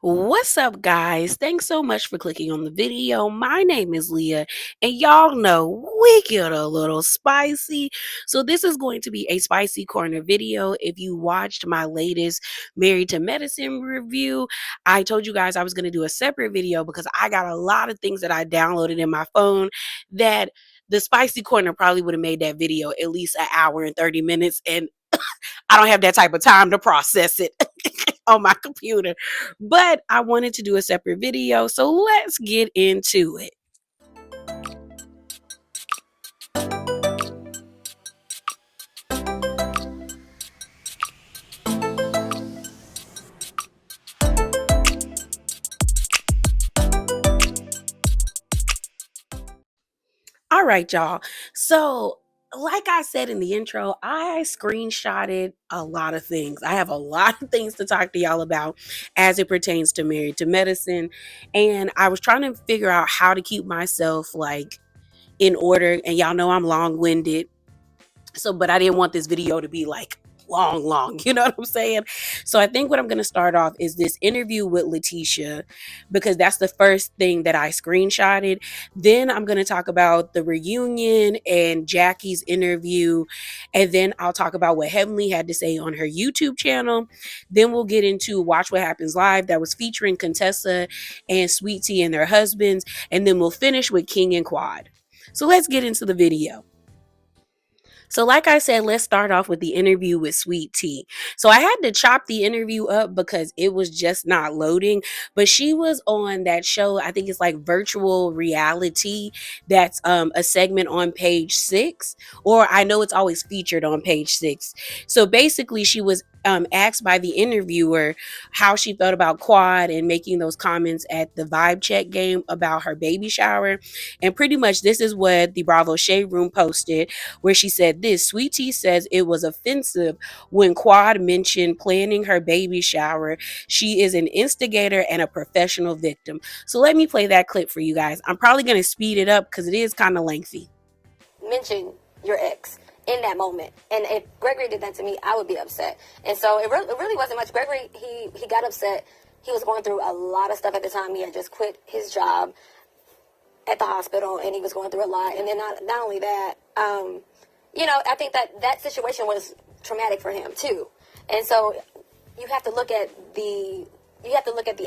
What's up, guys? Thanks so much for clicking on the video. My name is Leah, and y'all know we get a little spicy. So, this is going to be a spicy corner video. If you watched my latest Married to Medicine review, I told you guys I was going to do a separate video because I got a lot of things that I downloaded in my phone that the spicy corner probably would have made that video at least an hour and 30 minutes. And I don't have that type of time to process it on my computer. But I wanted to do a separate video, so let's get into it. All right, y'all. So, like I said in the intro, I screenshotted a lot of things. I have a lot of things to talk to y'all about as it pertains to Married to Medicine. And I was trying to figure out how to keep myself like in order. And y'all know I'm long winded. So, but I didn't want this video to be like long, you know what I'm saying? So I think what I'm going to start off is this interview with Letitia, because that's the first thing that I screenshotted. Then I'm going to talk about the reunion and Jackie's interview, and then I'll talk about what Heavenly had to say on her YouTube channel. Then we'll get into Watch What Happens Live, that was featuring Contessa and Sweet Tea and their husbands, and then we'll finish with King and Quad. So let's get into the video. So, like I said, let's start off with the interview with Sweet Tea. So, I had to chop the interview up because it was just not loading. But she was on that show, I think it's like Virtual Reality. That's a segment on PageSix, or I know it's always featured on PageSix. So, basically, she was asked by the interviewer how she felt about Quad and making those comments at the Vibe Check game about her baby shower. And pretty much this is what the Bravo Shade Room posted, where she said this: Sweet Tea says it was offensive when Quad mentioned planning her baby shower. She is an instigator and a professional victim. So let me play that clip for you guys. I'm probably going to speed it up because it is kind of lengthy. Mention your ex in that moment, and if Gregory did that to me, I would be upset. And so it really wasn't much. Gregory, he got upset. He was going through a lot of stuff at the time. He had just quit his job at the hospital, and he was going through a lot. And then not only that, I think that situation was traumatic for him too. And so you have to look at the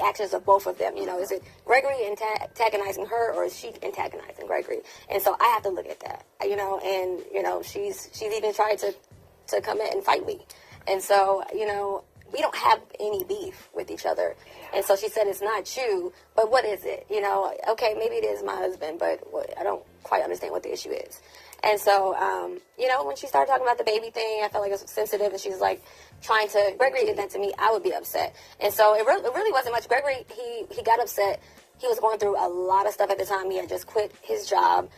actions of both of them. Is it Gregory antagonizing her, or is she antagonizing Gregory? And so I have to look at that. And she's even tried to come in and fight me. And so we don't have any beef with each other. And so she said, it's not you, but what is it? Okay, maybe it is my husband, but I don't quite understand what the issue is. And so, when she started talking about the baby thing, I felt like it was sensitive, and she was like trying to, Gregory did that to me, I would be upset. And so it really wasn't much. Gregory, he got upset. He was going through a lot of stuff at the time. He had just quit his job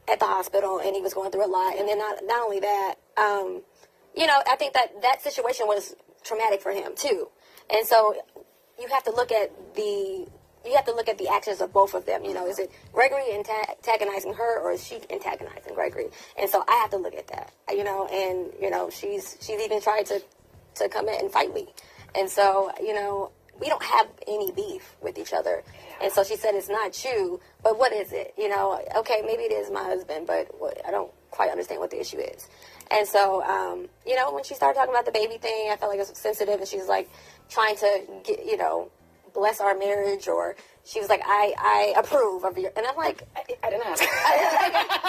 at the hospital, and he was going through a lot. And then not only that, I think that situation was traumatic for him too. And so you have to look at the actions of both of them. Is it Gregory antagonizing her, or is she antagonizing Gregory? And so I have to look at that. And she's even tried to come in and fight me. And so we don't have any beef with each other. And so she said, it's not you, but what is it? Okay, maybe it is my husband, but I don't quite understand what the issue is. And so, when she started talking about the baby thing, I felt like it was sensitive, and she was like trying to get, bless our marriage, or she was like, I approve of your, and I'm like, I didn't ask.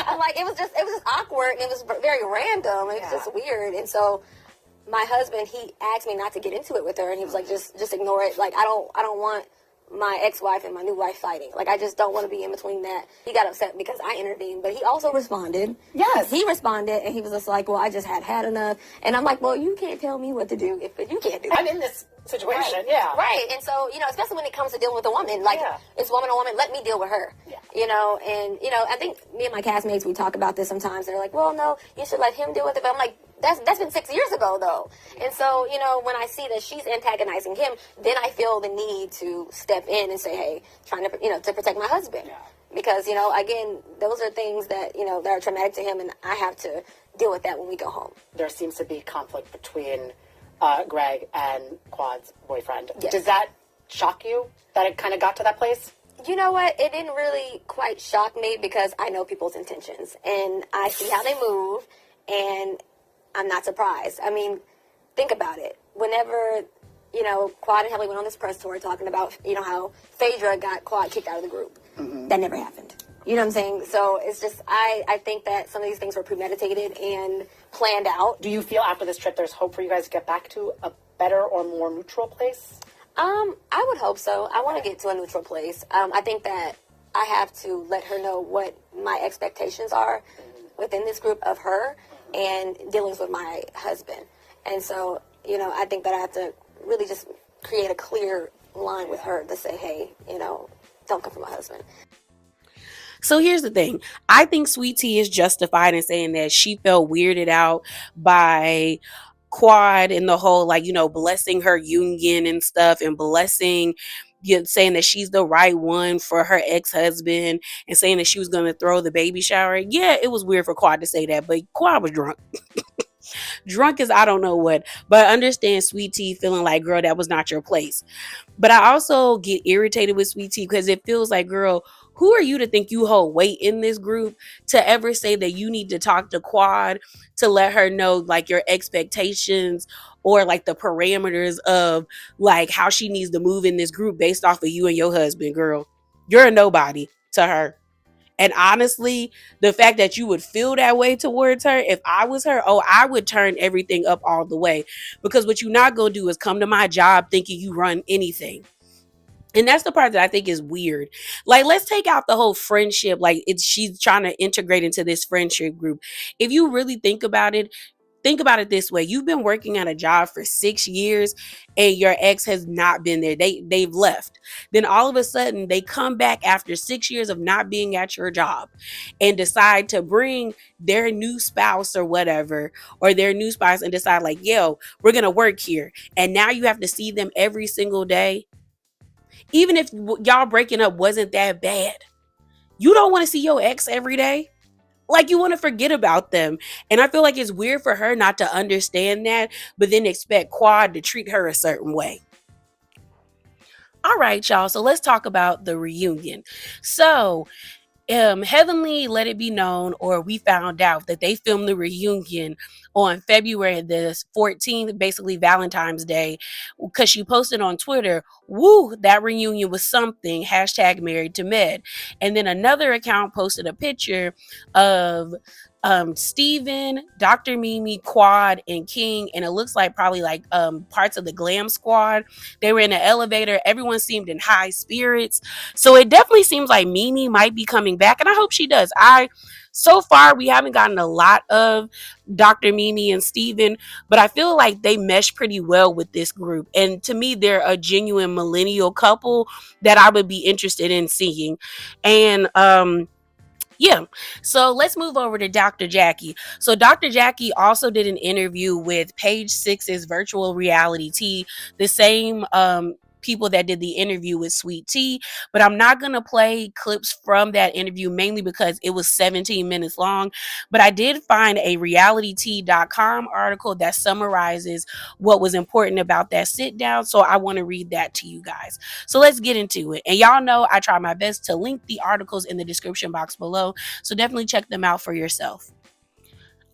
I'm like, it was just awkward, and it was very random. It was just weird. And so my husband, he asked me not to get into it with her, and he was like, just ignore it. Like, I don't want my ex-wife and my new wife fighting. Like, I just don't want to be in between that. He got upset because I intervened, but he also responded. Yes. He responded, and he was just like, well, I just had enough. And I'm like, well, you can't tell me what to do if you can't do it. I'm in this situation, right. Yeah. Right, and so, especially when it comes to dealing with a woman, like, it's woman on woman, let me deal with her. Yeah. And, I think me and my castmates, we talk about this sometimes. They're like, well, no, you should let him deal with it. But I'm like, that's been 6 years ago, though. And so, when I see that she's antagonizing him, then I feel the need to step in and say, hey, trying to, to protect my husband. Yeah. Because, again, those are things that, that are traumatic to him, and I have to deal with that when we go home. There seems to be conflict between Greg and Quad's boyfriend. Yes. Does that shock you that it kind of got to that place? You know what? It didn't really quite shock me because I know people's intentions and I see how they move, and I'm not surprised. I mean, think about it. Whenever, Quad and Helly went on this press tour talking about, how Phaedra got Quad kicked out of the group. Mm-hmm. That never happened. You know what I'm saying? So it's just, I think that some of these things were premeditated and planned out. Do you feel after this trip there's hope for you guys to get back to a better or more neutral place? I would hope so. I want to get to a neutral place. I think that I have to let her know what my expectations are within this group of her and dealings with my husband. And so, I think that I have to really just create a clear line with her to say, hey, don't come for my husband. So here's the thing. I think Sweet Tea is justified in saying that she felt weirded out by Quad and the whole, blessing her union and stuff, and blessing, saying that she's the right one for her ex-husband, and saying that she was going to throw the baby shower. Yeah, it was weird for Quad to say that, but Quad was drunk. Drunk as I don't know what. But I understand Sweet Tea feeling like, girl, that was not your place. But I also get irritated with Sweet Tea because it feels like, girl, who are you to think you hold weight in this group to ever say that you need to talk to Quad to let her know like your expectations or like the parameters of like how she needs to move in this group based off of you and your husband, girl? You're a nobody to her. And honestly, the fact that you would feel that way towards her, if I was her, I would turn everything up all the way. Because what you're not going to do is come to my job thinking you run anything. And that's the part that I think is weird. Like, let's take out the whole friendship. Like, she's trying to integrate into this friendship group. If you really think about it this way. You've been working at a job for 6 years and your ex has not been there. They've left. Then all of a sudden they come back after 6 years of not being at your job and decide to bring their new spouse or whatever, or their new spouse, and decide like, yo, we're going to work here. And now you have to see them every single day. Even if y'all breaking up wasn't that bad, you don't want to see your ex every day. Like, you want to forget about them. And I feel like it's weird for her not to understand that, but then expect Quad to treat her a certain way. All right, y'all. So let's talk about the reunion. So Heavenly let it be known, or we found out that they filmed the reunion on February the 14th, basically Valentine's Day, because she posted on Twitter, woo, that reunion was something, hashtag married to med. And then another account posted a picture of Steven, Dr. Mimi, Quad, and King, and it looks like probably like parts of the glam squad. They were in an elevator. Everyone seemed in high spirits. So it definitely seems like Mimi might be coming back, and I hope she does. So far, we haven't gotten a lot of Dr. Mimi and Steven, but I feel like they mesh pretty well with this group. And to me, they're a genuine millennial couple that I would be interested in seeing. And yeah, so let's move over to Dr. Jackie. So Dr. Jackie also did an interview with PageSix's virtual Reali-Tea, the same people that did the interview with Sweet Tea, but I'm not going to play clips from that interview mainly because it was 17 minutes long. But I did find a realitytea.com article that summarizes what was important about that sit down. So I want to read that to you guys. So let's get into it. And y'all know I try my best to link the articles in the description box below. So definitely check them out for yourself.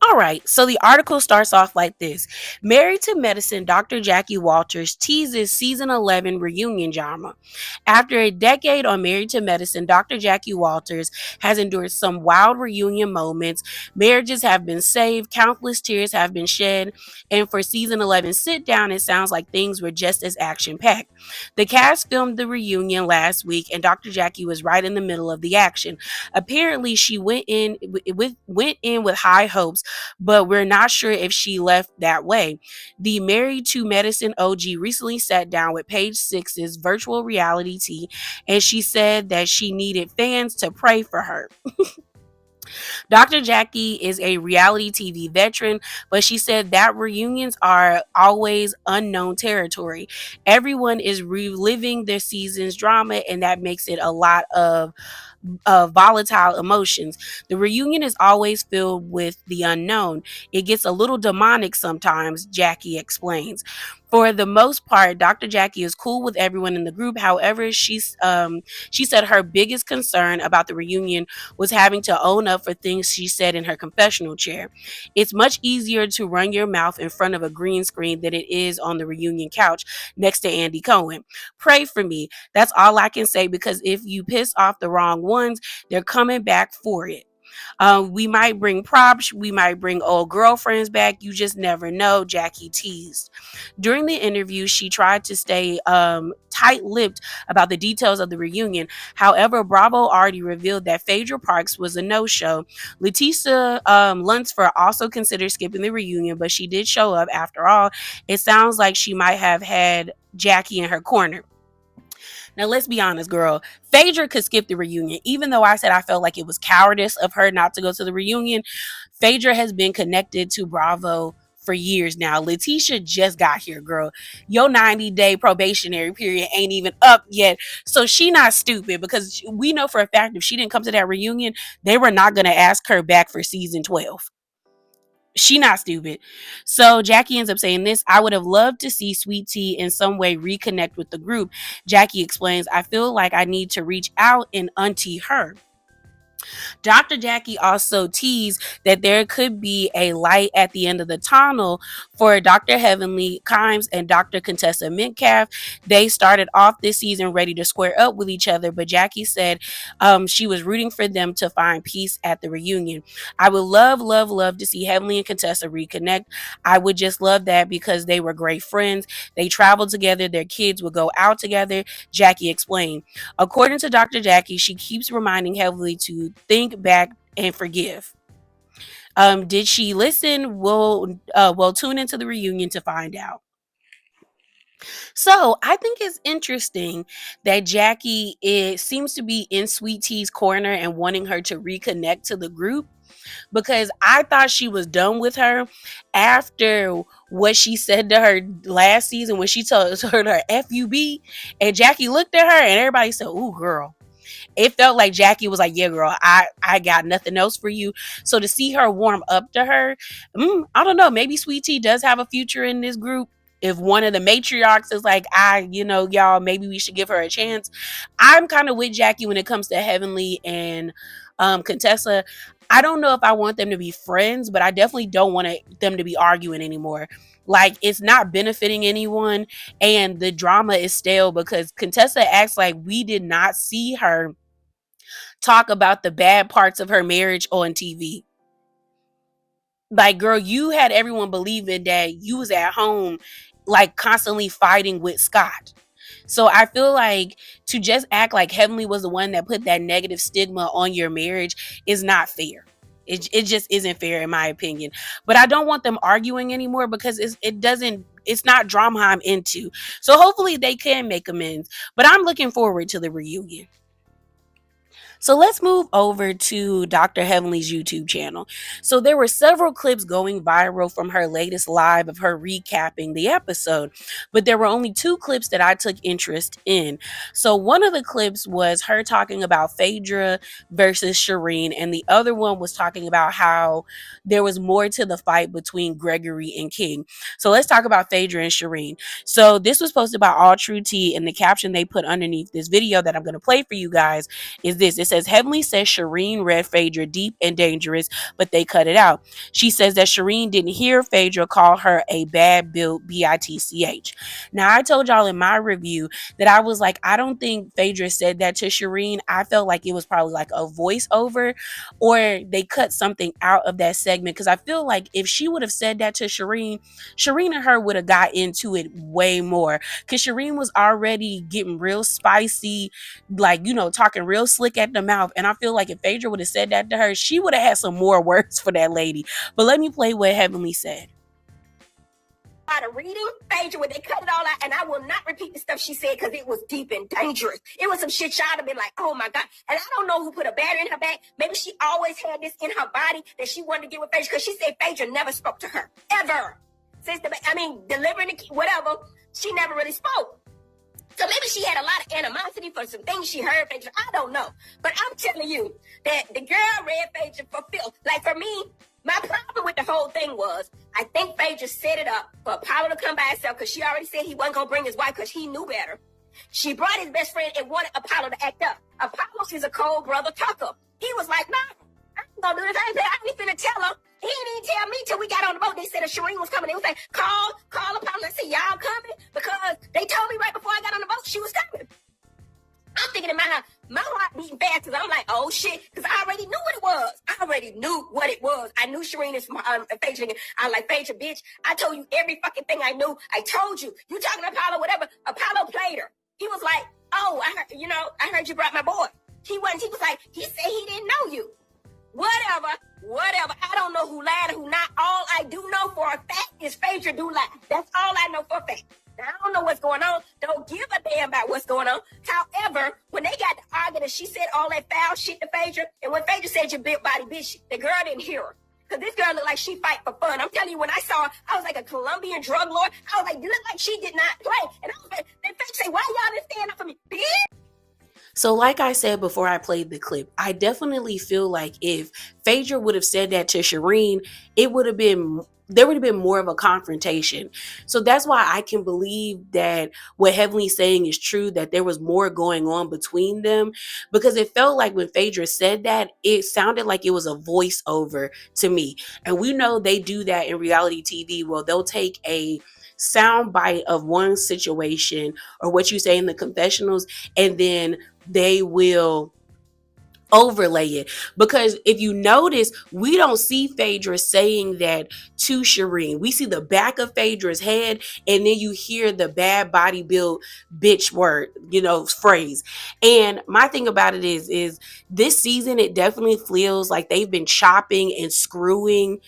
All right, so the article starts off like this. Married to Medicine, Dr. Jackie Walters teases season 11 reunion drama. After a decade on Married to Medicine, Dr. Jackie Walters has endured some wild reunion moments. Marriages have been saved, countless tears have been shed, and for season 11 sit down, it sounds like things were just as action-packed. The cast filmed the reunion last week, and Dr. Jackie was right in the middle of the action. Apparently, she went in with high hopes, but we're not sure if she left that way. The Married to Medicine OG recently sat down with PageSix's virtual Reali-Tea, and she said that she needed fans to pray for her. Dr. Jackie is a reality TV veteran, but she said that reunions are always unknown territory. Everyone is reliving their season's drama, and that makes it a lot of volatile emotions. The reunion is always filled with the unknown. It gets a little demonic sometimes, Jackie explains. For the most part, Dr. Jackie is cool with everyone in the group. However, she said her biggest concern about the reunion was having to own up for things she said in her confessional chair. It's much easier to run your mouth in front of a green screen than it is on the reunion couch next to Andy Cohen. Pray for me. That's all I can say, because if you piss off the wrong ones, they're coming back for it. We might bring props, we might bring old girlfriends back. You just never know, Jackie teased. During the interview, she tried to stay tight lipped about the details of the reunion. However, Bravo already revealed that Phaedra Parks was a no show. Leticia Lunsford also considered skipping the reunion, but she did show up after all. It sounds like she might have had Jackie in her corner. Now, let's be honest, girl. Phaedra could skip the reunion. Even though I said I felt like it was cowardice of her not to go to the reunion, Phaedra has been connected to Bravo for years now. Leticia just got here, girl. Your 90-day probationary period ain't even up yet. So she not stupid, because we know for a fact if she didn't come to that reunion, they were not going to ask her back for season 12. She not stupid. So Jackie ends up saying this: I would have loved to see Sweet Tea in some way reconnect with the group. Jackie explains, I feel like I need to reach out and auntie her. Dr. Jackie also teased that there could be a light at the end of the tunnel for Dr. Heavenly Kimes and Dr. Contessa Metcalf. They started off this season ready to square up with each other, but Jackie said she was rooting for them to find peace at the reunion. I would love, love, love to see Heavenly and Contessa reconnect. I would just love that because they were great friends. They traveled together. Their kids would go out together, Jackie explained. According to Dr. Jackie, she keeps reminding Heavenly to think back and forgive. Did she listen? We'll tune into the reunion to find out. So I think it's interesting that Jackie seems to be in Sweet Tea's corner and wanting her to reconnect to the group, because I thought she was done with her after what she said to her last season when she told her FUB, and Jackie looked at her and everybody said, "Ooh, girl." It felt like Jackie was like, yeah, girl, I got nothing else for you. So to see her warm up to her, I don't know, maybe Sweet Tea does have a future in this group. If one of the matriarchs is like, y'all, maybe we should give her a chance. I'm kind of with Jackie when it comes to Heavenly and Contessa. I don't know if I want them to be friends, but I definitely don't want them to be arguing anymore. Like, it's not benefiting anyone, and the drama is stale because Contessa acts like we did not see her talk about the bad parts of her marriage on TV. Like, girl, you had everyone believing that you was at home, like, constantly fighting with Scott. So I feel like to just act like Heavenly was the one that put that negative stigma on your marriage is not fair. It just isn't fair in my opinion. But I don't want them arguing anymore because it's not drama I'm into. So hopefully they can make amends. But I'm looking forward to the reunion. So let's move over to Dr. Heavenly's YouTube channel. So there were several clips going viral from her latest live of her recapping the episode, but there were only two clips that I took interest in. So one of the clips was her talking about Phaedra versus Shireen, and the other one was talking about how there was more to the fight between Gregory and King. So let's talk about Phaedra and Shireen. So this was posted by All True Tea, and the caption they put underneath this video that I'm going to play for you guys is this. It says, Heavenly says Shireen read Phaedra deep and dangerous, but they cut it out. She says that Shireen didn't hear Phaedra call her a bad built bitch. Now, I told y'all in my review that I was like, I don't think Phaedra said that to Shireen. I felt like it was probably like a voiceover, or they cut something out of that segment, because I feel like if she would have said that to Shireen and her would have got into it way more, because Shireen was already getting real spicy, like, talking real slick at the mouth. And I feel like if Phaedra would have said that to her, she would have had some more words for that lady. But let me play what Heavenly said. Out of reading Phaedra when they cut it all out, and I will not repeat the stuff she said because it was deep and dangerous. It was some shit y'all have been like, oh my God. And I don't know who put a battery in her back. Maybe she always had this in her body that she wanted to get with Phaedra, because she said Phaedra never spoke to her ever since delivering the whatever. She never really spoke. So maybe she had a lot of animosity for some things she heard Phaedra. I don't know. But I'm telling you that the girl read Phaedra for filth. Like, for me, my problem with the whole thing was, I think Phaedra set it up for Apollo to come by himself because she already said he wasn't going to bring his wife because he knew better. She brought his best friend and wanted Apollo to act up. Apollo is a cold brother talker. He was like, nah, I ain't going to do this. I ain't finna tell her. He didn't even tell me till we got on the boat. They said that Shireen was coming. They was like, call Apollo and say, y'all coming? Because they told me right before I got on the boat she was coming. I'm thinking in my heart beating fast because I'm like, oh shit, because I already knew what it was. I knew Shireen is Phaedra. I like, Phaedra, bitch, I told you every fucking thing I knew. I told you. You talking to Apollo, whatever. Apollo played her. He was like, oh, I heard you brought my boy. He was like, he said he didn't know you. Whatever. I don't know who lied and who not. All I do know for a fact is Phaedra do lie. That's all I know for a fact. Now, I don't know what's going on. Don't give a damn about what's going on. However, when they got to arguing, she said all that foul shit to Phaedra. And when Phaedra said your big body bitch, the girl didn't hear her. Because this girl looked like she fight for fun. I'm telling you, when I saw her, I was like a Colombian drug lord. I was like, you look like she did not play. And I was like, then Phaedra say, why y'all didn't stand up for me? Bitch. So like I said before I played the clip, I definitely feel like if Phaedra would have said that to Shireen, there would have been more of a confrontation. So that's why I can believe that what Heavenly's saying is true, that there was more going on between them, because it felt like when Phaedra said that, it sounded like it was a voiceover to me. And we know they do that in reality TV. Well, they'll take a sound bite of one situation or what you say in the confessionals, and then they will overlay it. Because if you notice, we don't see Phaedra saying that to Shireen. We see the back of Phaedra's head, and then you hear the bad body build bitch word, phrase. And my thing about it is this season, it definitely feels like they've been chopping and screwing,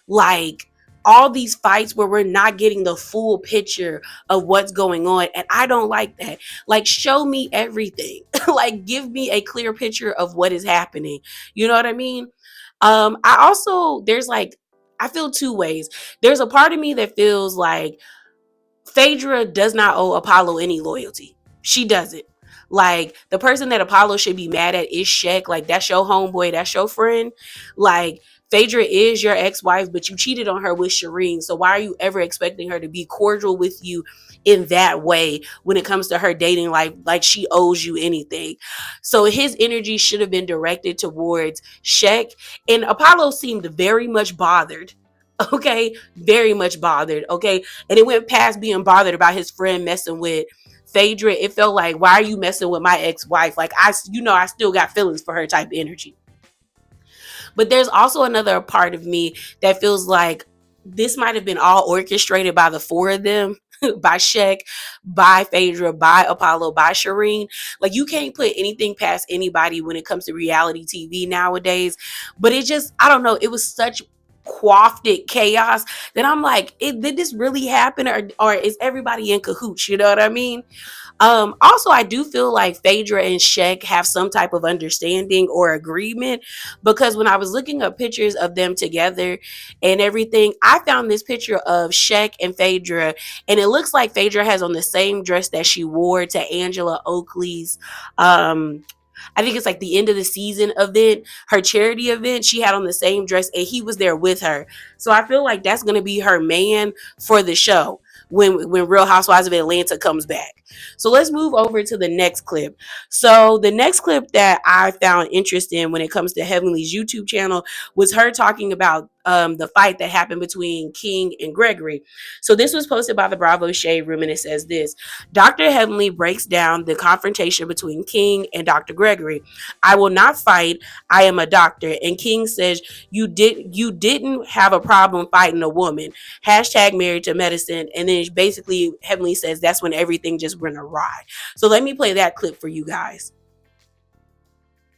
like all these fights where we're not getting the full picture of what's going on. And I don't like that. Like, show me everything. Like, give me a clear picture of what is happening. You know what I mean? I feel two ways. There's a part of me that feels like Phaedra does not owe Apollo any loyalty. She doesn't. Like, the person that Apollo should be mad at is Shek. Like, that's your homeboy, that's your friend. Like, Phaedra is your ex-wife, but you cheated on her with Shireen. So why are you ever expecting her to be cordial with you in that way when it comes to her dating life, like she owes you anything? So his energy should have been directed towards Shek. And Apollo seemed very much bothered. Okay? Very much bothered. Okay? And it went past being bothered about his friend messing with Phaedra. It felt like, why are you messing with my ex-wife? Like, I still got feelings for her type of energy. But there's also another part of me that feels like this might have been all orchestrated by the four of them, by Shek, by Phaedra, by Apollo, by Shireen. Like, you can't put anything past anybody when it comes to reality TV nowadays. But it just, I don't know, it was such quaffed chaos that I'm like, did this really happen, or is everybody in cahoots? You know what I mean? Also, I do feel like Phaedra and Shek have some type of understanding or agreement, because when I was looking up pictures of them together and everything, I found this picture of Shek and Phaedra, and it looks like Phaedra has on the same dress that she wore to Angela Oakley's I think it's like the end of the season event, her charity event. She had on the same dress and he was there with her. So I feel like that's going to be her man for the show when Real Housewives of Atlanta comes back. So let's move over to the next clip. So the next clip that I found interesting when it comes to Heavenly's YouTube channel was her talking about the fight that happened between King and Gregory. So this was posted by the Bravo Shade Room, and it says this: Dr. Heavenly breaks down the confrontation between King and Dr. Gregory. I will not fight. I am a doctor. And King says, you didn't have a problem fighting a woman. Hashtag married to medicine. And then basically Heavenly says that's when everything just went awry. So let me play that clip for you guys.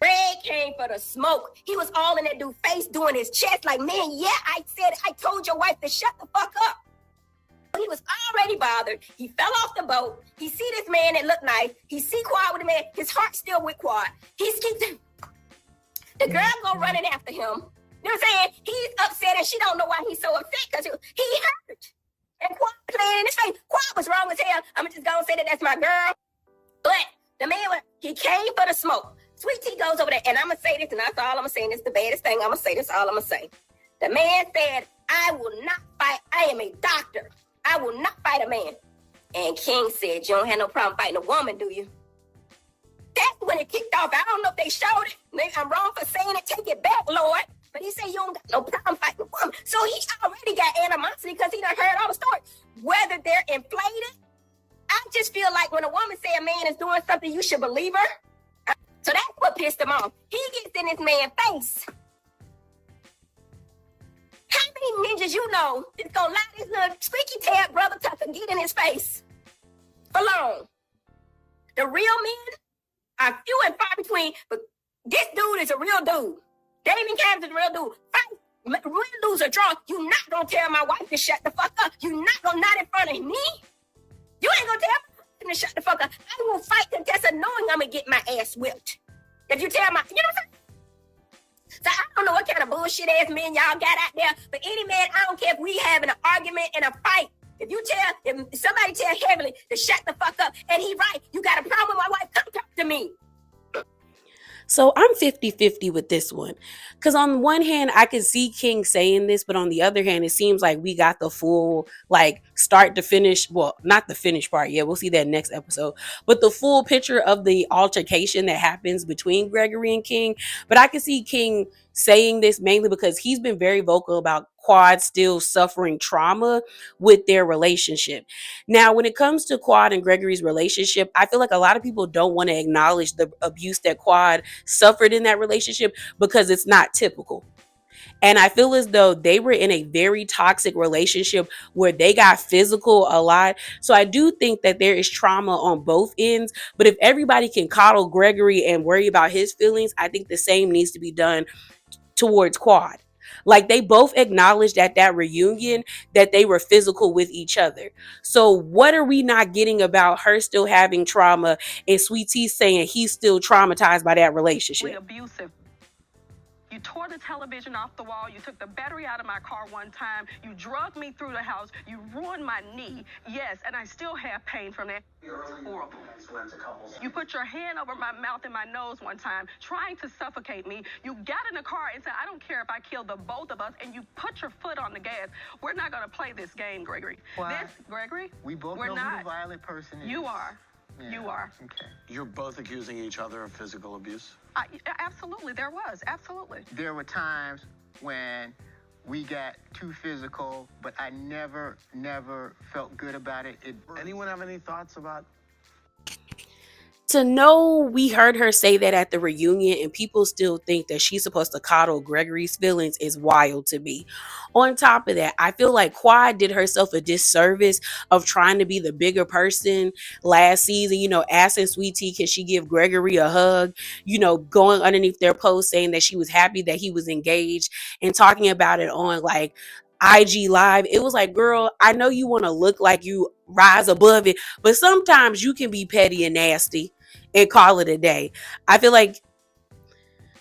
Greg came for the smoke. He was all in that dude's face doing his chest like, man, yeah, I told your wife to shut the fuck up. He was already bothered. He fell off the boat. He see this man that looked nice. He see Quad with the man. His heart still with Quad. The girl go running after him. You know what I'm saying? He's upset and she don't know why he's so upset because he hurt. And Quad playing in his face. Quad was wrong as hell. I'm just gonna say that's my girl. But The man, he came for the smoke. Sweet Tea goes over there, and I'm going to say this, and that's all I'm going to say, and it's the baddest thing I'm going to say. That's all I'm going to say. The man said, I will not fight. I am a doctor. I will not fight a man. And King said, you don't have no problem fighting a woman, do you? That's when it kicked off. I don't know if they showed it. Maybe I'm wrong for saying it. Take it back, Lord. But he said you don't got no problem fighting a woman. So he already got animosity because he done heard all the stories. Whether they're inflated, I just feel like when a woman say a man is doing something, you should believe her. So that's what pissed him off. He gets in this man's face. How many ninjas you know that's gonna allow this little squeaky tail brother Tucker get in his face for long? The real men are few and far between, but this dude is a real dude. Damien Cam's is a real dude. Fight, real dudes are drunk. You not gonna tell my wife to shut the fuck up. You not gonna not in front of me. You ain't gonna tell my wife to shut the fuck up. I will fight the test of knowing I'm gonna get my ass whipped. If you tell my, you know what I'm saying? So I don't know what kind of bullshit ass men y'all got out there, but any man, I don't care if we having an argument and a fight. If somebody tell Heavenly to shut the fuck up, and he right, you got a problem with my wife, come talk to me. So I'm 50-50 with this one. Because on one hand, I can see King saying this, but on the other hand, it seems like we got the full, like, start to finish, well, not the finish part yet, we'll see that next episode, but the full picture of the altercation that happens between Gregory and King. But I can see King saying this mainly because he's been very vocal about Quad still suffering trauma with their relationship. Now, when it comes to Quad and Gregory's relationship, I feel like a lot of people don't want to acknowledge the abuse that Quad suffered in that relationship because it's not typical. And I feel as though they were in a very toxic relationship where they got physical a lot. So I do think that there is trauma on both ends. But if everybody can coddle Gregory and worry about his feelings, I think the same needs to be done towards Quad. Like, they both acknowledged at that reunion that they were physical with each other. So what are we not getting about her still having trauma and Sweet Tea saying he's still traumatized by that relationship? Abusive. You tore the television off the wall. You took the battery out of my car one time. You drugged me through the house. You ruined my knee. Yes, and I still have pain from that. It's horrible. You put your hand over my mouth and my nose one time, trying to suffocate me. You got in the car and said, I don't care if I kill the both of us, and you put your foot on the gas. We're not going to play this game, Gregory. Why? Gregory? We both we're know not. who the violent person is. You are. Yeah. You are. Okay. You're both accusing each other of physical abuse? Absolutely, there was. Absolutely. There were times when we got too physical, but I never felt good about it. Anyone have any thoughts about? To know we heard her say that at the reunion and people still think that she's supposed to coddle Gregory's feelings is wild to me. On top of that, I feel like Quad did herself a disservice of trying to be the bigger person last season, asking Sweet Tea, can she give Gregory a hug, going underneath their post saying that she was happy that he was engaged and talking about it on like IG Live. It was like, girl, I know you want to look like you rise above it, but sometimes you can be petty and nasty and call it a day. I feel like,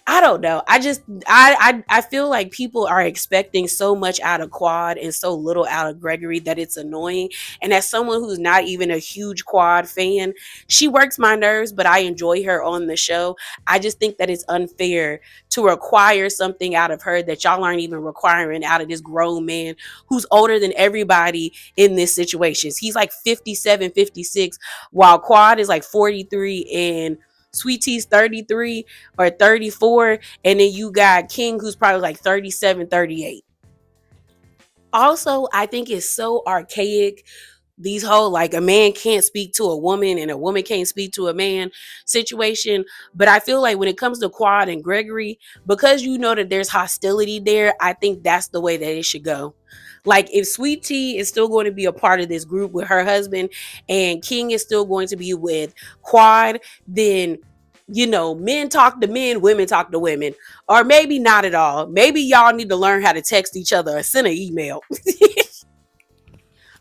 I don't know. I feel like people are expecting so much out of Quad and so little out of Gregory that it's annoying. And as someone who's not even a huge Quad fan, she works my nerves, but I enjoy her on the show. I just think that it's unfair to require something out of her that y'all aren't even requiring out of this grown man who's older than everybody in this situation. He's like 57, 56, while Quad is like 43 and Sweet Tea's 33 or 34, and then you got King who's probably like 37, 38. Also, I think it's so archaic, these whole like a man can't speak to a woman and a woman can't speak to a man situation. But I feel like when it comes to Quad and Gregory, because you know that there's hostility there, I think that's the way that it should go. Like, if Sweet Tea is still going to be a part of this group with her husband and King is still going to be with Quad, then, men talk to men, women talk to women. Or maybe not at all. Maybe y'all need to learn how to text each other or send an email.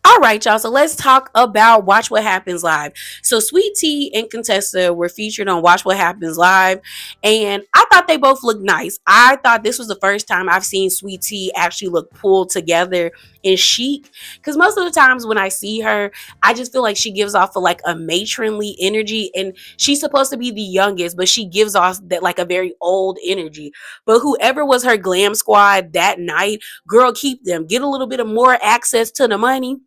All right, y'all. So let's talk about Watch What Happens Live. So Sweet Tea and Contessa were featured on Watch What Happens Live. And I thought they both looked nice. I thought this was the first time I've seen Sweet Tea actually look pulled together and chic. Because most of the times when I see her, I just feel like she gives off like a matronly energy, and she's supposed to be the youngest, but she gives off that like a very old energy. But whoever was her glam squad that night, girl, keep them. Get a little bit of more access to the money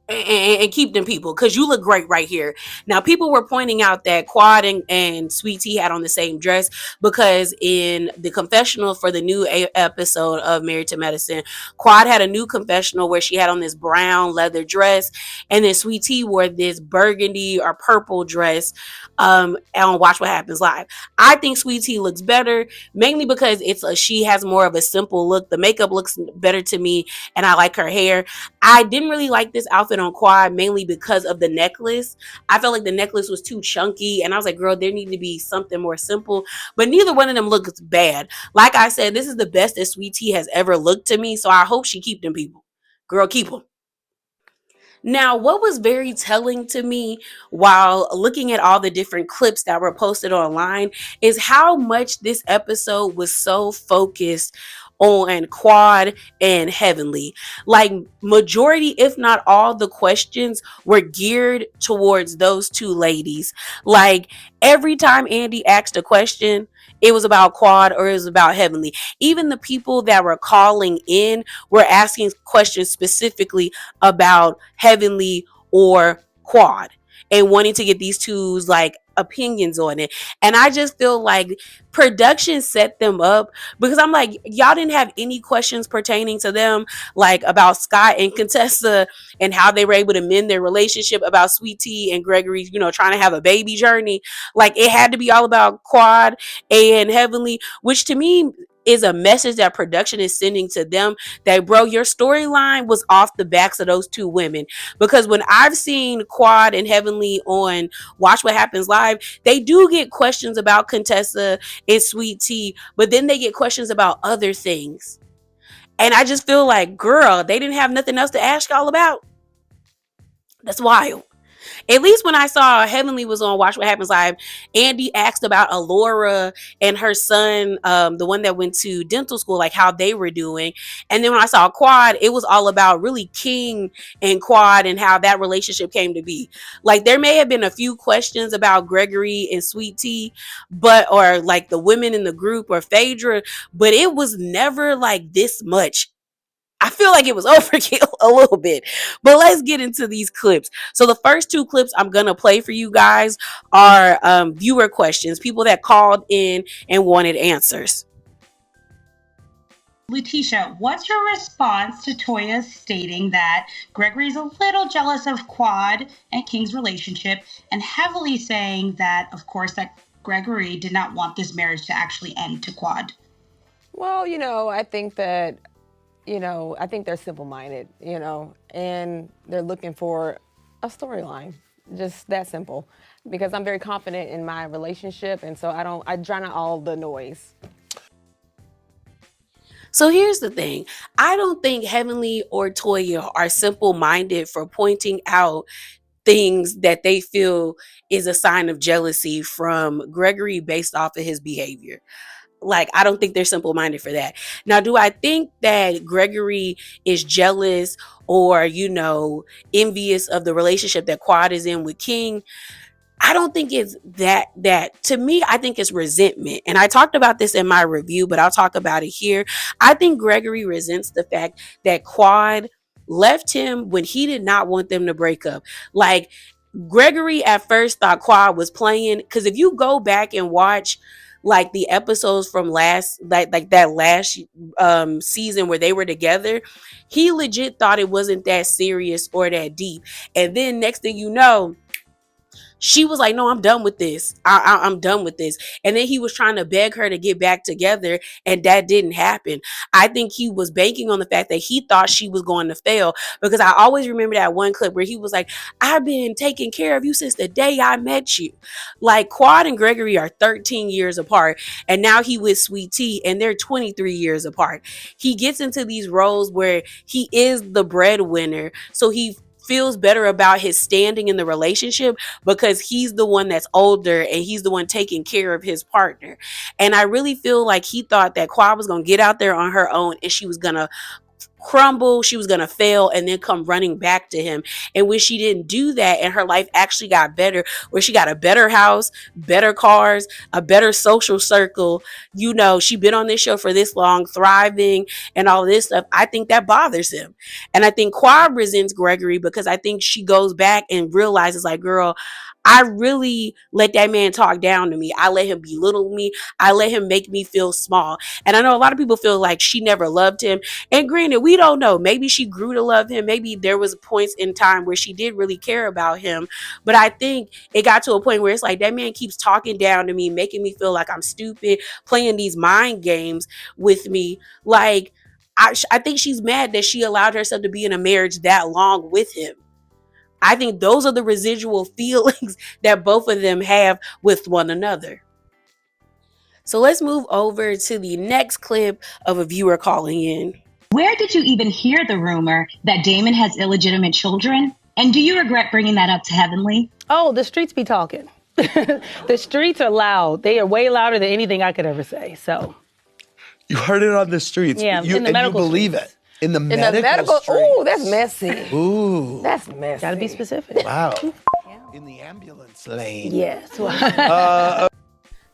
and keep them people, because you look great right here. Now, people were pointing out that Quad and Sweet Tea had on the same dress, because in the confessional for the new episode of Married to Medicine, Quad had a new confessional where she had on this brown leather dress, and then Sweet Tea wore this burgundy or purple dress on Watch What Happens Live. I think Sweet Tea looks better, mainly because she has more of a simple look. The makeup looks better to me, and I like her hair. I didn't really like this outfit on Quad, mainly because of the necklace. I felt like the necklace was too chunky, and I was like, girl, there need to be something more simple. But neither one of them looks bad. Like I said, this is the best that Sweet Tea has ever looked to me, so I hope she keep them people. Girl, keep them. Now, what was very telling to me while looking at all the different clips that were posted online is how much this episode was so focused on Quad and Heavenly. Like, majority, if not all, the questions were geared towards those two ladies. Like, every time Andy asked a question, it was about Quad or it was about Heavenly. Even the people that were calling in were asking questions specifically about Heavenly or Quad and wanting to get these two's like opinions on it. And I just feel like production set them up, because I'm like, y'all didn't have any questions pertaining to them, like about Scott and Contessa and how they were able to mend their relationship, about Sweet Tea and Gregory, trying to have a baby journey. Like, it had to be all about Quad and Heavenly, which to me is a message that production is sending to them, that, bro, your storyline was off the backs of those two women. Because when I've seen Quad and Heavenly on Watch What Happens Live, they do get questions about Contessa and Sweet Tea, but then they get questions about other things. And I just feel like, girl, they didn't have nothing else to ask y'all about. That's wild. At least when I saw Heavenly was on Watch What Happens Live, Andy asked about Alora and her son, the one that went to dental school, like how they were doing. And then when I saw Quad, it was all about really King and Quad and how that relationship came to be. Like, there may have been a few questions about Gregory and Sweet Tea, or like the women in the group or Phaedra, but it was never like this much. I feel like it was overkill a little bit. But let's get into these clips. So the first two clips I'm going to play for you guys are viewer questions, people that called in and wanted answers. Letitia, what's your response to Toya stating that Gregory's a little jealous of Quad and King's relationship, and heavily saying that, of course, that Gregory did not want this marriage to actually end to Quad? Well, I think that I think they're simple-minded, and they're looking for a storyline, just that simple. Because I'm very confident in my relationship, and so I drown out all the noise. So here's the thing. I don't think Heavenly or Toya are simple-minded for pointing out things that they feel is a sign of jealousy from Gregory based off of his behavior. Like, I don't think they're simple-minded for that. Now, do I think that Gregory is jealous or, envious of the relationship that Quad is in with King? I don't think it's that. To me, I think it's resentment. And I talked about this in my review, but I'll talk about it here. I think Gregory resents the fact that Quad left him when he did not want them to break up. Like, Gregory at first thought Quad was playing, because if you go back and watch like the episodes from last season where they were together, he legit thought it wasn't that serious or that deep. And then next thing you know, she was like, no, I'm done with this. I'm done with this. And then he was trying to beg her to get back together, and that didn't happen. I think he was banking on the fact that he thought she was going to fail, because I always remember that one clip where he was like, I've been taking care of you since the day I met you. Like, Quad and Gregory are 13 years apart, and now he with Sweet Tea, and they're 23 years apart. He gets into these roles where he is the breadwinner, so he feels better about his standing in the relationship because he's the one that's older and he's the one taking care of his partner. And I really feel like he thought that Quad was going to get out there on her own and she was going to crumble, she was going to fail and then come running back to him. And when she didn't do that and her life actually got better, where she got a better house, better cars, a better social circle, you know, she been on this show for this long, thriving and all this stuff, I think that bothers him. And I think Quad resents Gregory because I think she goes back and realizes like, girl, I really let that man talk down to me. I let him belittle me. I let him make me feel small. And I know a lot of people feel like she never loved him. And granted, we don't know. Maybe she grew to love him. Maybe there was points in time where she did really care about him. But I think it got to a point where it's like that man keeps talking down to me, making me feel like I'm stupid, playing these mind games with me. Like, I think she's mad that she allowed herself to be in a marriage that long with him. I think those are the residual feelings that both of them have with one another. So let's move over to the next clip of a viewer calling in. Where did you even hear the rumor that Damon has illegitimate children? And do you regret bringing that up to Heavenly? Oh, the streets be talking. The streets are loud. They are way louder than anything I could ever say. So you heard it on the streets. Yeah, in the medical you believe streets. It. In the medical streets. Ooh, that's messy. Ooh. That's messy. Gotta be specific. Wow. In the ambulance lane. Yes.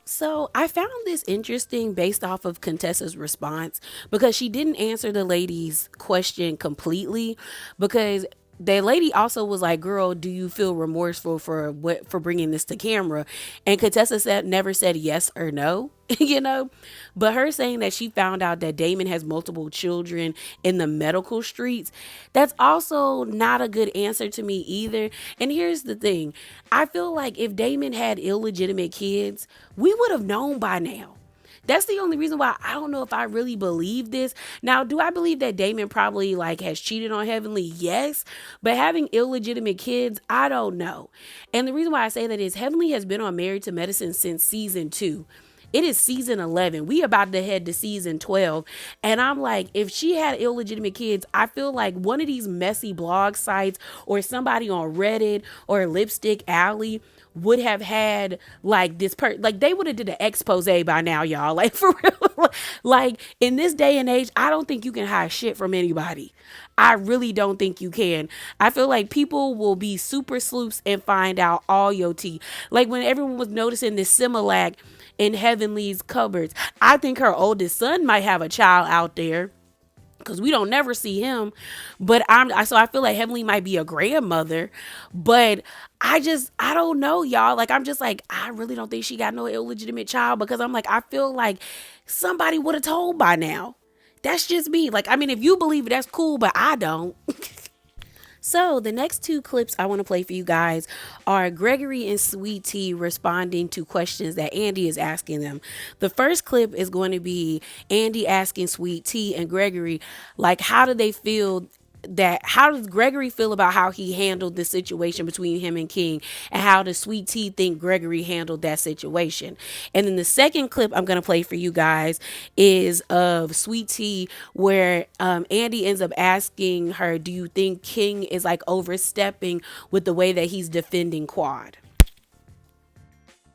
So I found this interesting based off of Contessa's response because she didn't answer the lady's question completely, because the lady also was like, girl, do you feel remorseful for bringing this to camera? And Contessa never said yes or no, you know, but her saying that she found out that Damon has multiple children in the medical streets, that's also not a good answer to me either. And here's the thing. I feel like if Damon had illegitimate kids, we would have known by now. That's the only reason why I don't know if I really believe this. Now, do I believe that Damon probably has cheated on Heavenly? Yes. But having illegitimate kids, I don't know. And the reason why I say that is Heavenly has been on Married to Medicine since season 2. It is season 11. We about to head to season 12. And I'm like, if she had illegitimate kids, I feel like one of these messy blog sites or somebody on Reddit or Lipstick Alley would have had this they would have did an expose by now, y'all. Like, for real. Like, in this day and age, I don't think you can hide shit from anybody. I really don't think you can. I feel like people will be super sleuths and find out all your tea. Like when everyone was noticing this Similac in Heavenly's cupboards, I think her oldest son might have a child out there, because we don't never see him. But I feel like Heavenly might be a grandmother, but I don't know, y'all. Like, I'm just like, I really don't think she got no illegitimate child, because I'm like, I feel like somebody would have told by now. That's just me. Like, I mean, if you believe it, that's cool, but I don't. So the next 2 clips I want to play for you guys are Gregory and Sweet Tea responding to questions that Andy is asking them. The first clip is going to be Andy asking Sweet Tea and Gregory, how do they feel how does Gregory feel about how he handled the situation between him and King, and how does Sweet Tea think Gregory handled that situation? And then the second clip I'm going to play for you guys is of Sweet Tea, where Andy ends up asking her, do you think King is overstepping with the way that he's defending Quad?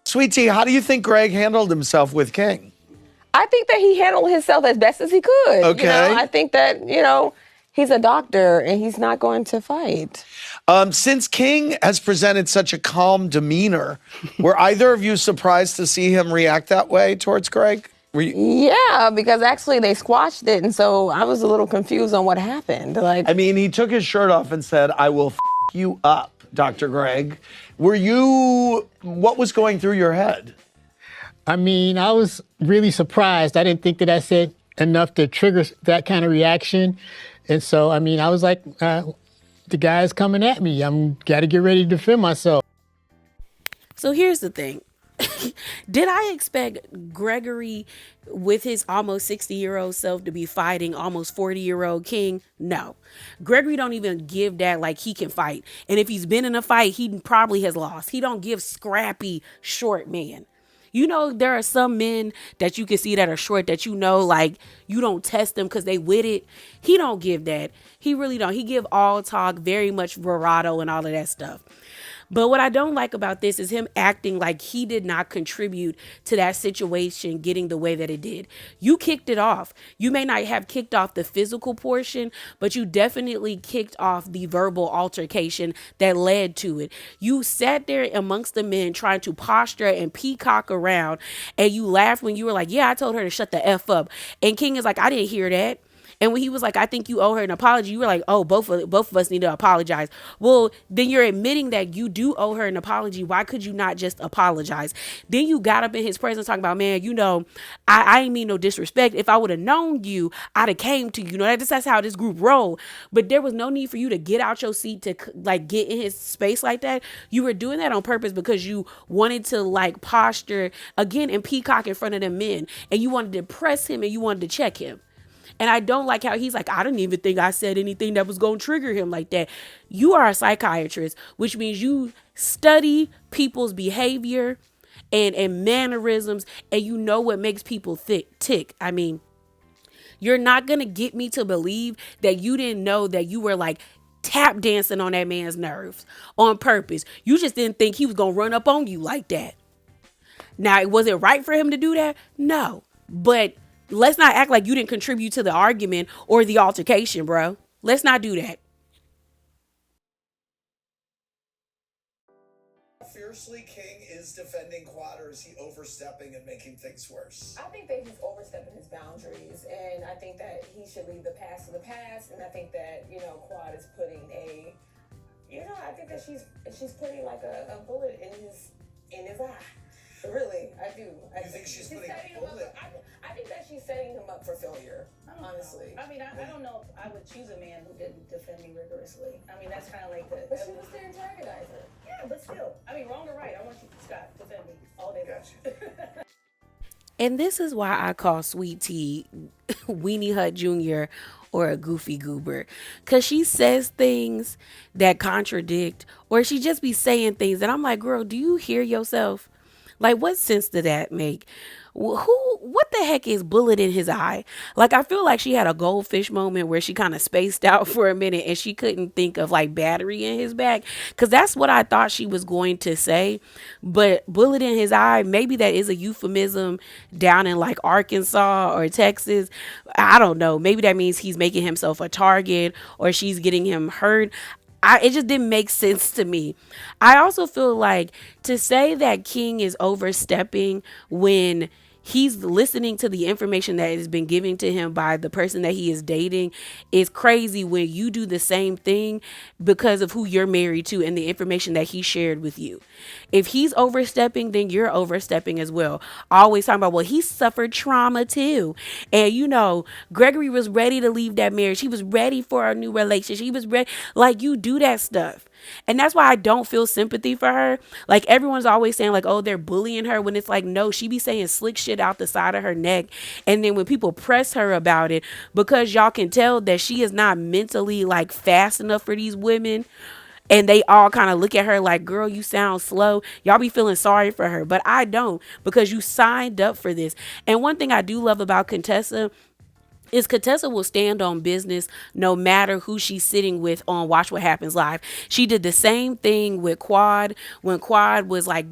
Sweet Tea, how do you think Greg handled himself with King? I think that he handled himself as best as he could. Okay. I think that, he's a doctor and he's not going to fight. Since King has presented such a calm demeanor, were either of you surprised to see him react that way towards Greg? Yeah, because actually they squashed it, and so I was a little confused on what happened. He took his shirt off and said, I will you up, Dr. Greg. What was going through your head? I was really surprised. I didn't think that I said enough to trigger that kind of reaction. And so, I was like, the guy's coming at me. Got to get ready to defend myself. So here's the thing. Did I expect Gregory, with his almost 60-year-old self, to be fighting almost 40-year-old King? No. Gregory don't even give that he can fight. And if he's been in a fight, he probably has lost. He don't give scrappy short man. You know, there are some men that you can see that are short that you know, like, you don't test them because they with it. He don't give that. He really don't. He give all talk, very much bravado and all of that stuff. But what I don't like about this is him acting like he did not contribute to that situation getting the way that it did. You kicked it off. You may not have kicked off the physical portion, but you definitely kicked off the verbal altercation that led to it. You sat there amongst the men trying to posture and peacock around, and you laughed when you were like, yeah, I told her to shut the F up. And King is like, I didn't hear that. And when he was like, I think you owe her an apology, you were like, oh, both of us need to apologize. Well, then you're admitting that you do owe her an apology. Why could you not just apologize? Then you got up in his presence talking about, man, you know, I ain't mean no disrespect. If I would have known you, I'd have came to you. You know, that's how this group roll. But there was no need for you to get out your seat to like get in his space like that. You were doing that on purpose because you wanted to like posture again and peacock in front of the men, and you wanted to press him and you wanted to check him. And I don't like how he's like, I didn't even think I said anything that was going to trigger him like that. You are a psychiatrist, which means you study people's behavior and mannerisms, and you know what makes people tick. I mean, you're not going to get me to believe that you didn't know that you were like tap dancing on that man's nerves on purpose. You just didn't think he was going to run up on you like that. Now, was it right for him to do that? No. But let's not act like you didn't contribute to the argument or the altercation, bro. Let's not do that. Fiercely King is defending Quad, or is he overstepping and making things worse? I think that he's overstepping his boundaries, and I think that he should leave the past in the past, and I think that, you know, Quad is putting I think that she's putting like a bullet in his eye. Really, I do. I think she's putting a bullet? I think that she's setting him up for failure, honestly. I mean, I don't know if I would choose a man who didn't defend me rigorously. I mean, that's kind of like But she was the antagonizer. Yeah, but still. I mean, wrong or right, I want you, Scott, defend me all day long. And this is why I call Sweet Tea Weenie Hut Jr. or a goofy goober. Because she says things that contradict, or she just be saying things that I'm like, girl, do you hear yourself? Like, what sense did that make? What the heck is bullet in his eye? Like, I feel like she had a goldfish moment where she kind of spaced out for a minute and she couldn't think of like battery in his back. Cause that's what I thought she was going to say. But bullet in his eye, maybe that is a euphemism down in like Arkansas or Texas. I don't know. Maybe that means he's making himself a target or she's getting him hurt. It just didn't make sense to me. I also feel like to say that King is overstepping when he's listening to the information that has been given to him by the person that he is dating is crazy when you do the same thing because of who you're married to and the information that he shared with you. If he's overstepping, then you're overstepping as well. Always talking about, well, he suffered trauma too. And you know, Gregory was ready to leave that marriage. He was ready for a new relationship. He was ready. Like, you do that stuff. And that's why I don't feel sympathy for her. Like, everyone's always saying like, oh, they're bullying her, when it's like, no, she be saying slick shit out the side of her neck. And then when people press her about it, because y'all can tell that she is not mentally like fast enough for these women, and they all kind of look at her like, girl, you sound slow. Y'all be feeling sorry for her. But I don't, because you signed up for this. And one thing I do love about Contessa is Contessa will stand on business no matter who she's sitting with on Watch What Happens Live. She did the same thing with Quad when Quad was like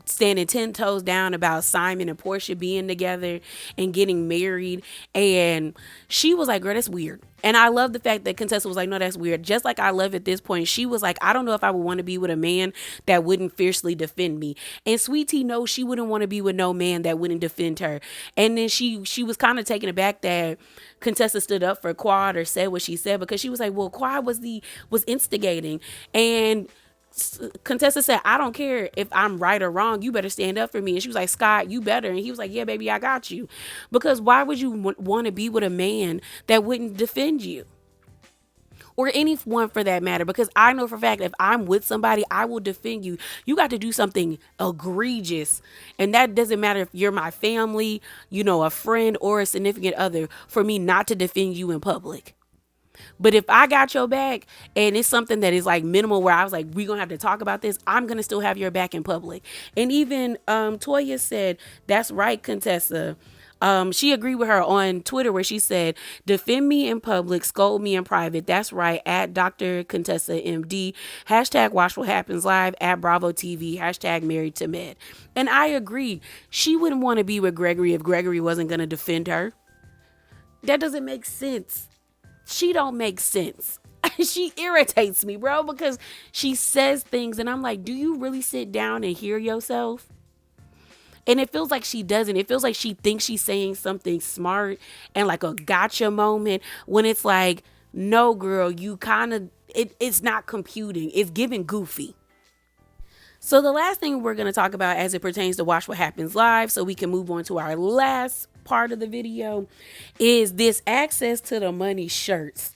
standing 10 toes down about Simon and Portia being together and getting married. And she was like, girl, that's weird. And I love the fact that Contessa was like, no, that's weird. Just like I love at this point, she was like, I don't know if I would want to be with a man that wouldn't fiercely defend me. And Sweet Tea knows she wouldn't want to be with no man that wouldn't defend her. And then she was kind of taken aback that Contessa stood up for Quad or said what she said, because she was like, well, Quad was instigating. And Contessa said, I don't care if I'm right or wrong. You better stand up for me. And she was like, Scott, you better. And he was like, yeah, baby, I got you. Because why would you want to be with a man that wouldn't defend you? Or anyone for that matter, because I know for a fact if I'm with somebody, I will defend you. You got to do something egregious. And that doesn't matter if you're my family, you know, a friend or a significant other, for me not to defend you in public. But if I got your back and it's something that is like minimal where I was like, we're going to have to talk about this, I'm going to still have your back in public. And even Toya said, that's right, Contessa. She agreed with her on Twitter where she said, defend me in public, scold me in private. That's right. At Dr. Contessa MD, hashtag watch what happens live, at Bravo TV, hashtag married to med. And I agree. She wouldn't want to be with Gregory if Gregory wasn't going to defend her. That doesn't make sense. She don't make sense. She irritates me, bro, because she says things and I'm like, do you really sit down and hear yourself? And it feels like she doesn't. It feels like she thinks she's saying something smart and like a gotcha moment when it's like, no, girl, you kind of, it's not computing. It's giving goofy. So the last thing we're going to talk about as it pertains to Watch What Happens Live, so we can move on to our last part of the video, is this access to the money shirts.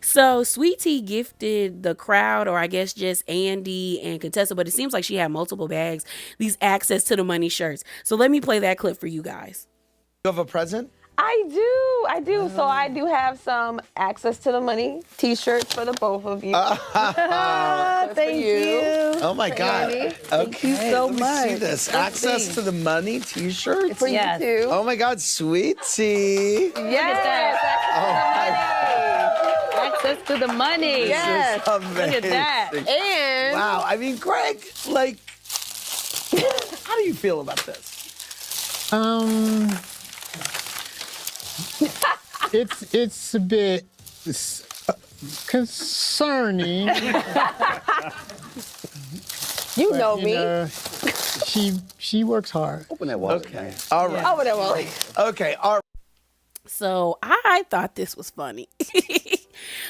So Sweet Tea gifted the crowd, or I guess just Andy and Contessa, but it seems like she had multiple bags, these access to the money shirts. So let me play that clip for you guys. You have a present? I do. So I do have some access to the money t-shirts for the both of you. Thank you. Oh my God. Andy. Thank you so Let me much. see this. Let's Access see. to the money t-shirts? For you too. Oh my God, Sweet Tea. Yes. Access to the money. Yes. Look at that. And wow. I mean, Greg, like, how do you feel about this? It's a bit concerning. you but, know me. She works hard. Open that wallet. Okay. All right. Over there, Wally. Okay. All right. So I thought this was funny.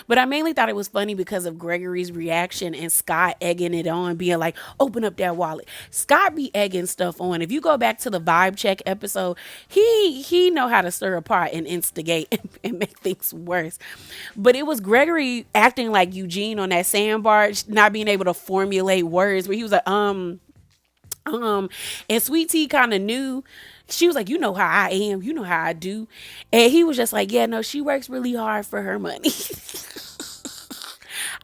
But I mainly thought it was funny because of Gregory's reaction and Scott egging it on, being like, open up that wallet. Scott be egging stuff on. If you go back to the vibe check episode, he know how to stir a pot and instigate and make things worse. But it was Gregory acting like Eugene on that sandbar, not being able to formulate words, where he was like, and Sweet Tea kind of knew. She was like, you know how I am, you know how I do. And he was just like, yeah, no, she works really hard for her money.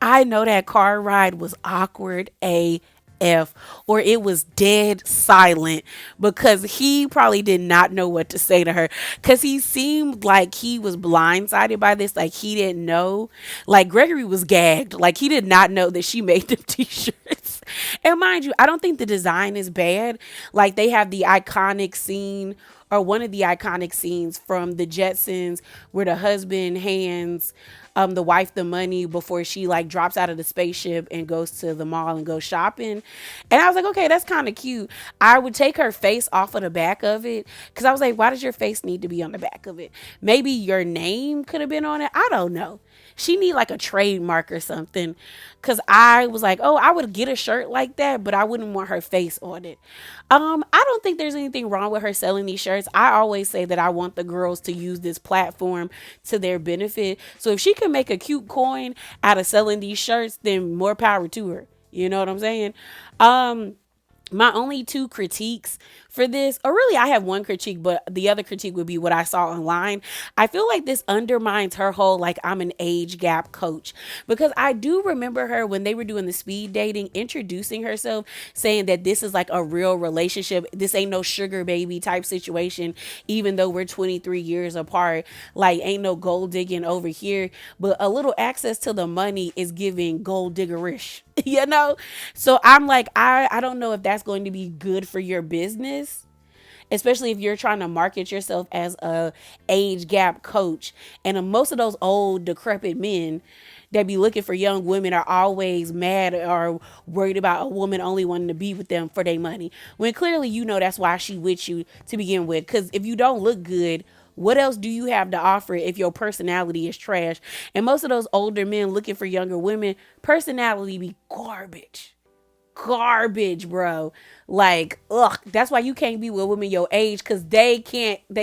I know that car ride was awkward AF, or it was dead silent, because he probably did not know what to say to her, because he seemed like he was blindsided by this. Like he didn't know. Like Gregory was gagged. Like he did not know that she made them t-shirts. And mind you, I don't think the design is bad. Like they have the iconic scene, or one of the iconic scenes from the Jetsons, where the husband hands the wife the money before she like drops out of the spaceship and goes to the mall and goes shopping. And I was like, okay, that's kind of cute. I would take her face off of the back of it, because I was like, why does your face need to be on the back of it? Maybe your name could have been on it. I don't know. She need like a trademark or something, because I was like, oh, I would get a shirt like that, but I wouldn't want her face on it. I don't think there's anything wrong with her selling these shirts. I always say that I want the girls to use this platform to their benefit. So if she can make a cute coin out of selling these shirts, then more power to her. You know what I'm saying? My only two critiques for this, or really I have one critique, but the other critique would be what I saw online. I feel like this undermines her whole, like, I'm an age gap coach, because I do remember her when they were doing the speed dating, introducing herself, saying that this is like a real relationship. This ain't no sugar baby type situation, even though we're 23 years apart. Like, ain't no gold digging over here, but a little access to the money is giving gold diggerish. You know? So I'm like, I don't know if that's going to be good for your business, especially if you're trying to market yourself as a age gap coach. And most of those old decrepit men that be looking for young women are always mad or worried about a woman only wanting to be with them for their money, when clearly you know that's why she with you to begin with. Because if you don't look good, what else do you have to offer if your personality is trash? And most of those older men looking for younger women, personality be garbage, bro. Like, ugh, that's why you can't be with women your age, because they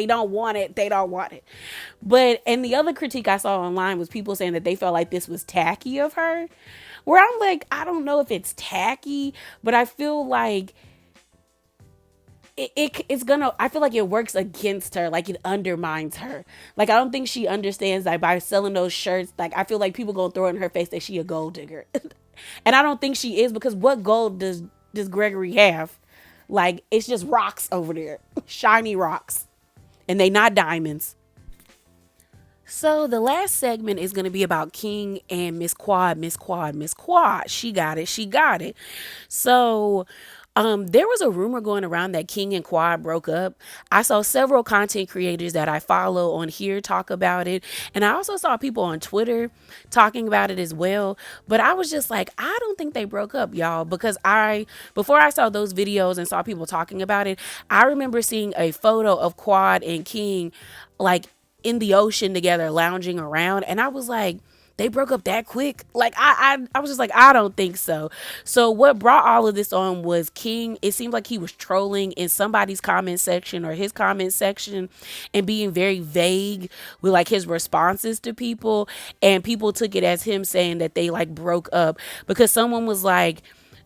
don't want it. But, and the other critique I saw online was people saying that they felt like this was tacky of her, where I'm like, I don't know if it's tacky, but I feel like it's gonna, I feel like it works against her, like it undermines her. Like I don't think she understands that by selling those shirts, like I feel like people gonna throw in her face that she a gold digger. And I don't think she is, because what gold does Gregory have? Like it's just rocks over there. Shiny rocks. And they not diamonds. So the last segment is going to be about King and Miss Quad. Miss Quad, Miss Quad. She got it. She got it. So there was a rumor going around that King and Quad broke up. I saw several content creators that I follow on here talk about it. And I also saw people on Twitter talking about it as well. But I was just like, I don't think they broke up, y'all. Because before I saw those videos and saw people talking about it, I remember seeing a photo of Quad and King like in the ocean together, lounging around, and I was like, they broke up that quick? Like I was just like, I don't think so. So what brought all of this on was King. It seemed like he was trolling in somebody's comment section or his comment section and being very vague with like his responses to people, and people took it as him saying that they like broke up because someone was like,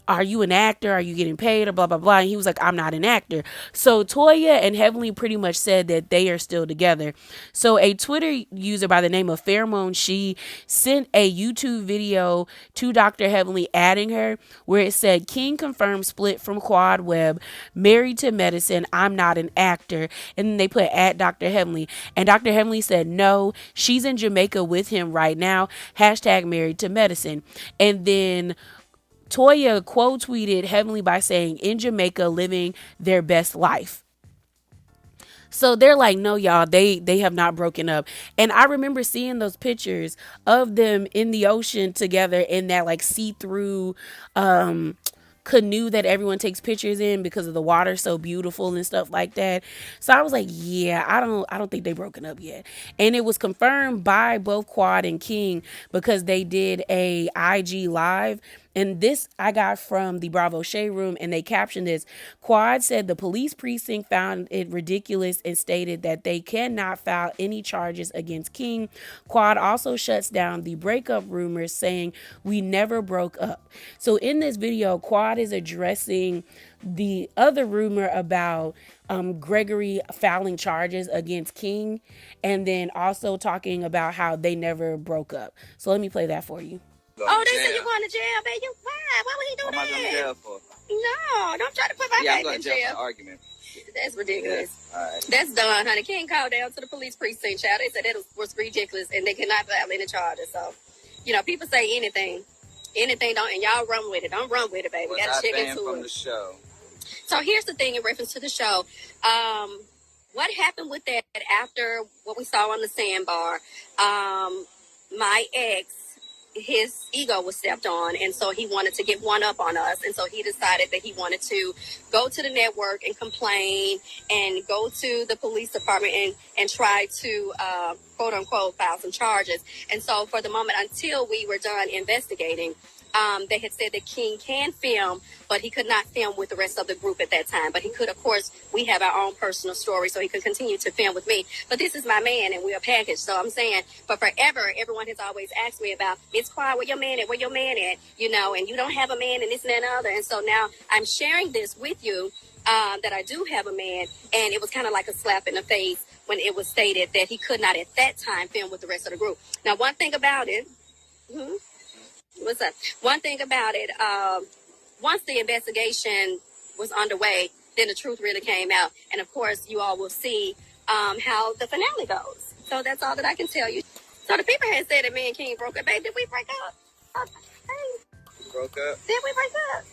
are you an actor? Are you getting paid? Or blah, blah, blah. And he was like, I'm not an actor. So Toya and Heavenly pretty much said that they are still together. So a Twitter user by the name of Pheromone, she sent a YouTube video to Dr. Heavenly adding her where it said, King confirmed split from Quad Web, married to medicine. I'm not an actor. And then they put at Dr. Heavenly. And Dr. Heavenly said, no, she's in Jamaica with him right now. Hashtag married to medicine. And then Toya quote tweeted Heavenly by saying, in Jamaica living their best life. So they're like, no, y'all, they have not broken up. And I remember seeing those pictures of them in the ocean together in that like see-through canoe that everyone takes pictures in because of the water so beautiful and stuff like that. So I was like, yeah, I don't think they broken up yet. And it was confirmed by both Quad and King because they did a IG live. And this I got from the Bravo Shade Room, and they captioned this. Quad said the police precinct found it ridiculous and stated that they cannot file any charges against King. Quad also shuts down the breakup rumors, saying we never broke up. So in this video, Quad is addressing the other rumor about Gregory filing charges against King, and then also talking about how they never broke up. So let me play that for you. Oh, they said you're going to jail, baby. Why? Why would he do that? What am I going to jail for? No, don't try to put my baby in jail. Argument. That's ridiculous. Yeah. All right. That's done, honey. King called down to the police precinct, child. They said that was ridiculous, and they cannot file any charges. So, people say anything. Anything, don't, and y'all run with it. Don't run with it, baby. Got to check into it. From the show. So here's the thing in reference to the show. What happened with that after what we saw on the sandbar? My ex, his ego was stepped on, and so he wanted to get one up on us, and so he decided that he wanted to go to the network and complain and go to the police department and try to quote unquote file some charges. And so for the moment, until we were done investigating, they had said that King can film, but he could not film with the rest of the group at that time. But he could, of course, we have our own personal story, so he could continue to film with me. But this is my man, and we're a package. So I'm saying, for forever, everyone has always asked me about, Miss Quad, where your man at? Where your man at? And you don't have a man, and this and that and other. And so now I'm sharing this with you, that I do have a man, and it was kind of like a slap in the face when it was stated that he could not at that time film with the rest of the group. Now, one thing about it, what's up? One thing about it, once the investigation was underway, then the truth really came out. And of course, you all will see how the finale goes. So that's all that I can tell you. So the people had said that me and King broke up. Babe, did we break up? Hey. Broke up? Did we break up?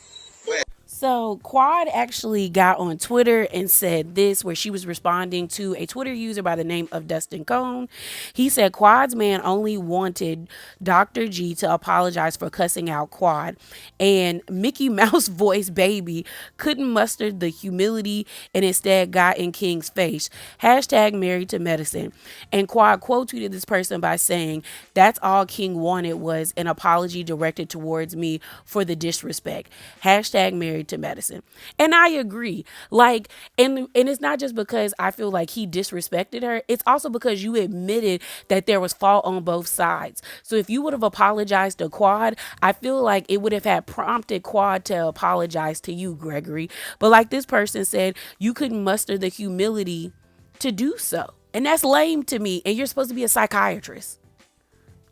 So Quad actually got on Twitter and said this, where she was responding to a Twitter user by the name of Dustin Cone. He said Quad's man only wanted Dr. G to apologize for cussing out Quad, and Mickey Mouse voice baby couldn't muster the humility and instead got in King's face. Hashtag married to medicine. And Quad quote tweeted this person by saying, that's all King wanted was an apology directed towards me for the disrespect. Hashtag married to medicine. And I agree. Like, and it's not just because I feel like he disrespected her. It's also because you admitted that there was fault on both sides. So if you would have apologized to Quad, I feel like it would have had prompted Quad to apologize to you, Gregory. But like this person said, you couldn't muster the humility to do so. And that's lame to me. And you're supposed to be a psychiatrist.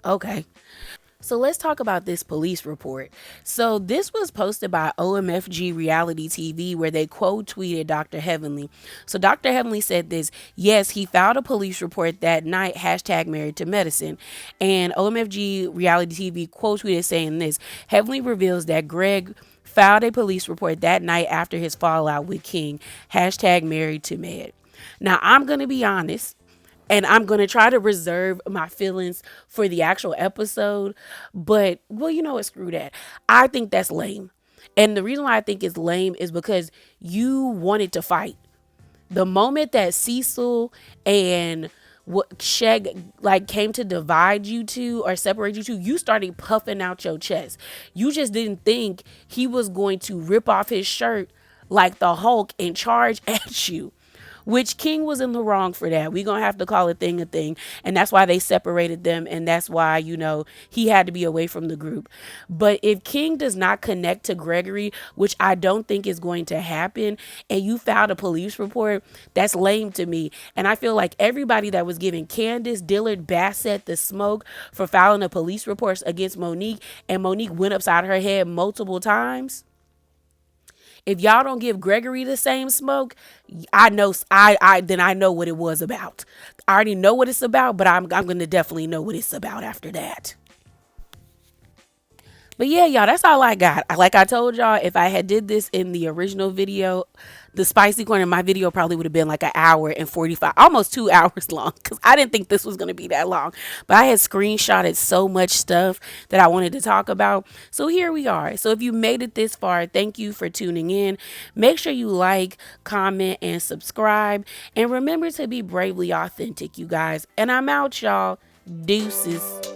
Okay. So let's talk about this police report. So this was posted by OMFG Reality-TV, where they quote tweeted Dr. Heavenly. So Dr. Heavenly said this: yes, he filed a police report that night, #married to medicine. And OMFG Reality-TV quote tweeted saying this: Heavenly reveals that Greg filed a police report that night after his fallout with King, #married to med. Now I'm going to be honest, and I'm going to try to reserve my feelings for the actual episode. But, well, you know what? Screw that. I think that's lame. And the reason why I think it's lame is because you wanted to fight. The moment that Cecil and what Sheg like came to divide you two or separate you two, you started puffing out your chest. You just didn't think he was going to rip off his shirt like the Hulk and charge at you. Which King was in the wrong for that. We're going to have to call a thing. And that's why they separated them. And that's why, you know, he had to be away from the group. But if King does not connect to Gregory, which I don't think is going to happen, and you filed a police report, that's lame to me. And I feel like everybody that was giving Candace, Dillard, Bassett the smoke for filing a police report against Monique, and Monique went upside her head multiple times. If y'all don't give Gregory the same smoke, I know I know what it was about. I already know what it's about, but I'm going to definitely know what it's about after that. But yeah, y'all, that's all I got. Like I told y'all, if I had did this in the original video, the spicy corner, my video probably would have been like an hour and 45, almost 2 hours long, because I didn't think this was going to be that long. But I had screenshotted so much stuff that I wanted to talk about. So here we are. So if you made it this far, thank you for tuning in. Make sure you like, comment, and subscribe. And remember to be bravely authentic, you guys. And I'm out, y'all. Deuces.